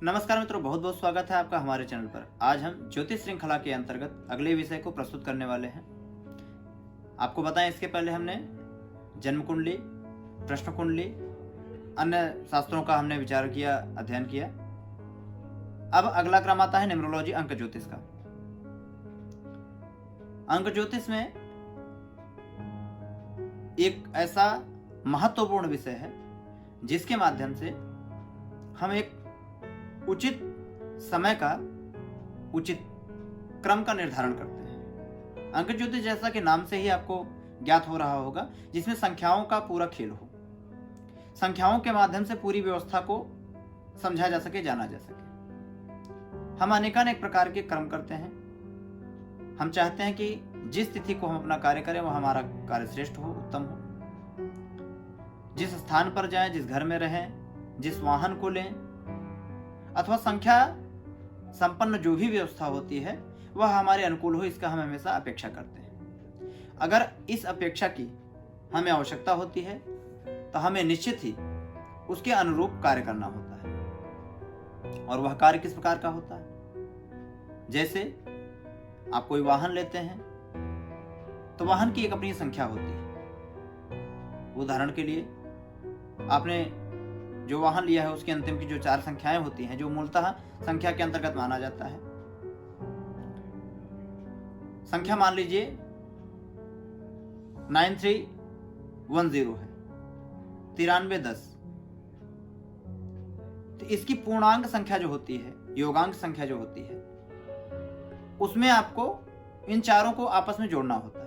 नमस्कार मित्रों, बहुत बहुत स्वागत है आपका हमारे चैनल पर। आज हम ज्योतिष श्रृंखला के अंतर्गत अगले विषय को प्रस्तुत करने वाले हैं। आपको बताएं, इसके पहले हमने जन्म कुंडली, प्रश्न कुंडली, अन्य शास्त्रों का हमने विचार किया, अध्ययन किया। अब अगला क्रम आता है न्यूमरोलॉजी, अंक ज्योतिष का। अंक ज्योतिष में एक ऐसा महत्वपूर्ण विषय है जिसके माध्यम से हम एक उचित समय का, उचित क्रम का निर्धारण करते हैं। अंक ज्योतिष, जैसा कि नाम से ही आपको ज्ञात हो रहा होगा, जिसमें संख्याओं का पूरा खेल हो, संख्याओं के माध्यम से पूरी व्यवस्था को समझा जा सके, जाना जा सके। हम अनेकानेक प्रकार के क्रम करते हैं। हम चाहते हैं कि जिस तिथि को हम अपना कार्य करें वह हमारा कार्य श्रेष्ठ हो, उत्तम हो। जिस स्थान पर जाएं, जिस घर में रहें, जिस वाहन को लें, अथवा संख्या संपन्न जो भी व्यवस्था होती है वह हमारे अनुकूल हो, इसका हम हमेशा अपेक्षा करते हैं। अगर इस अपेक्षा की हमें आवश्यकता होती है तो हमें निश्चित ही उसके अनुरूप कार्य करना होता है। और वह कार्य किस प्रकार का होता है? जैसे आप कोई वाहन लेते हैं तो वाहन की एक अपनी संख्या होती है। उदाहरण के लिए, आपने जो वाहन लिया है उसके अंतिम की जो 4 संख्याएं होती हैं, जो मूलतः संख्या के अंतर्गत माना जाता है। संख्या मान लीजिए 9310 है, 9310। तो इसकी पूर्णांक संख्या जो होती है, योगांक संख्या जो होती है, उसमें आपको इन चारों को आपस में जोड़ना होता है।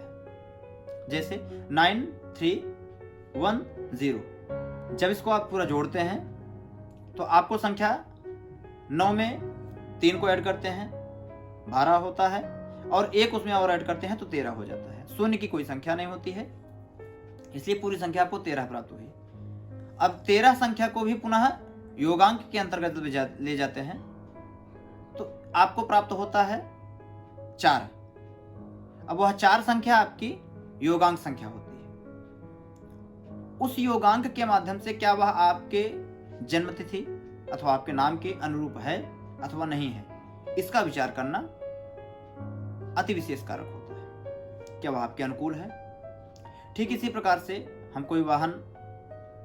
जैसे 9310, जब इसको आप पूरा जोड़ते हैं तो आपको संख्या 9 में 3 को ऐड करते हैं, 12 होता है, और 1 उसमें और ऐड करते हैं तो 13 हो जाता है। शून्य की कोई संख्या नहीं होती है, इसलिए पूरी संख्या आपको 13 प्राप्त हुई। अब 13 संख्या को भी पुनः योगांक के अंतर्गत ले जाते हैं तो आपको प्राप्त होता है 4। अब वह 4 संख्या आपकी योगांक संख्या होती है। उस योगांक के माध्यम से क्या वह आपके जन्म तिथि अथवा आपके नाम के अनुरूप है अथवा नहीं है, इसका विचार करना अति विशेष कारक होता है। क्या वह आपके अनुकूल है? ठीक इसी प्रकार से हम कोई वाहन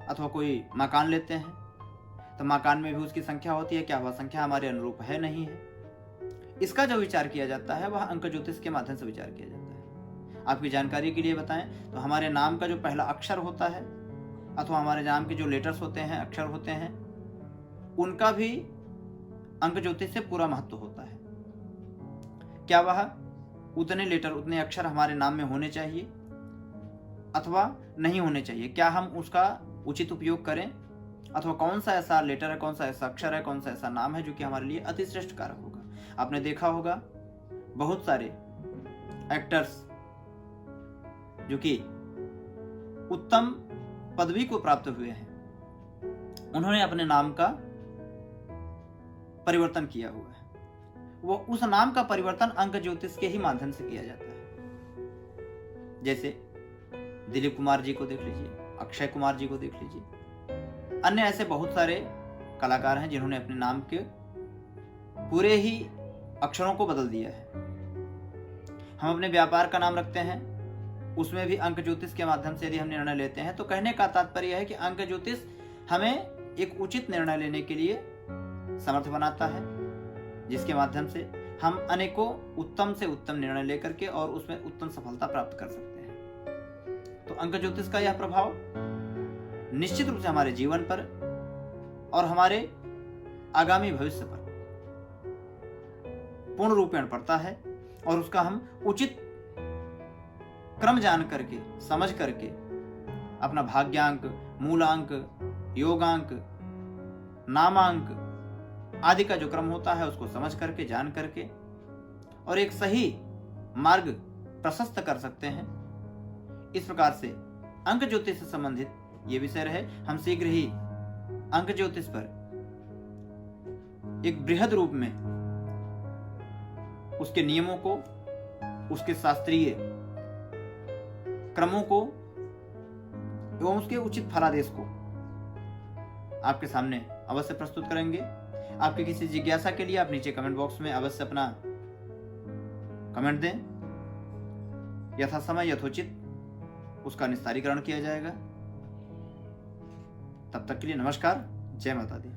अथवा कोई मकान लेते हैं तो मकान में भी उसकी संख्या होती है। क्या वह संख्या हमारे अनुरूप है, नहीं है, इसका जो विचार किया जाता है वह अंक ज्योतिष के माध्यम से विचार किया जाता है। आपकी जानकारी के लिए बताएं तो हमारे नाम का जो पहला अक्षर होता है अथवा हमारे नाम के जो लेटर्स होते हैं, अक्षर होते हैं, उनका भी अंक ज्योतिष से पूरा महत्व होता है। क्या वह उतने लेटर, उतने अक्षर हमारे नाम में होने चाहिए अथवा नहीं होने चाहिए? क्या हम उसका उचित उपयोग करें, अथवा कौन सा ऐसा लेटर है, कौन सा ऐसा अक्षर है, कौन सा ऐसा नाम है जो कि हमारे लिए अति श्रेष्ठ कारक होगा? आपने देखा होगा बहुत सारे एक्टर्स जो कि उत्तम पदवी को प्राप्त हुए हैं, उन्होंने अपने नाम का परिवर्तन किया हुआ है। वो उस नाम का परिवर्तन अंक ज्योतिष के ही माध्यम से किया जाता है। जैसे दिलीप कुमार जी को देख लीजिए, अक्षय कुमार जी को देख लीजिए, अन्य ऐसे बहुत सारे कलाकार हैं जिन्होंने अपने नाम के पूरे ही अक्षरों को बदल दिया है। हम अपने व्यापार का नाम रखते हैं, उसमें भी अंक ज्योतिष के माध्यम से यदि हम निर्णय लेते हैं तो कहने का तात्पर्य है कि अंक ज्योतिष हमें एक उचित निर्णय लेने के लिए समर्थ बनाता है, जिसके माध्यम से हम अनेकों उत्तम से उत्तम निर्णय लेकर के और उसमें उत्तम सफलता प्राप्त कर सकते हैं। तो अंक ज्योतिष का यह प्रभाव निश्चित रूप से हमारे जीवन पर और हमारे आगामी भविष्य पर पूर्ण रूपेण पड़ता है, और उसका हम उचित क्रम जान करके, समझ करके, अपना भाग्यांक, मूलांक, योगांक, नामांक आदि का जो क्रम होता है उसको समझ करके, जान करके, और एक सही मार्ग प्रशस्त कर सकते हैं। इस प्रकार से अंक ज्योतिष से संबंधित ये विषय रहे। हम शीघ्र ही अंक ज्योतिष पर एक बृहद रूप में उसके नियमों को, उसके शास्त्रीय क्रमों को एवं उसके उचित फलादेश को आपके सामने अवश्य प्रस्तुत करेंगे। आपकी किसी जिज्ञासा के लिए आप नीचे कमेंट बॉक्स में अवश्य अपना कमेंट दें, यथासमय यथोचित उसका निस्तारीकरण किया जाएगा। तब तक के लिए नमस्कार, जय माता दी।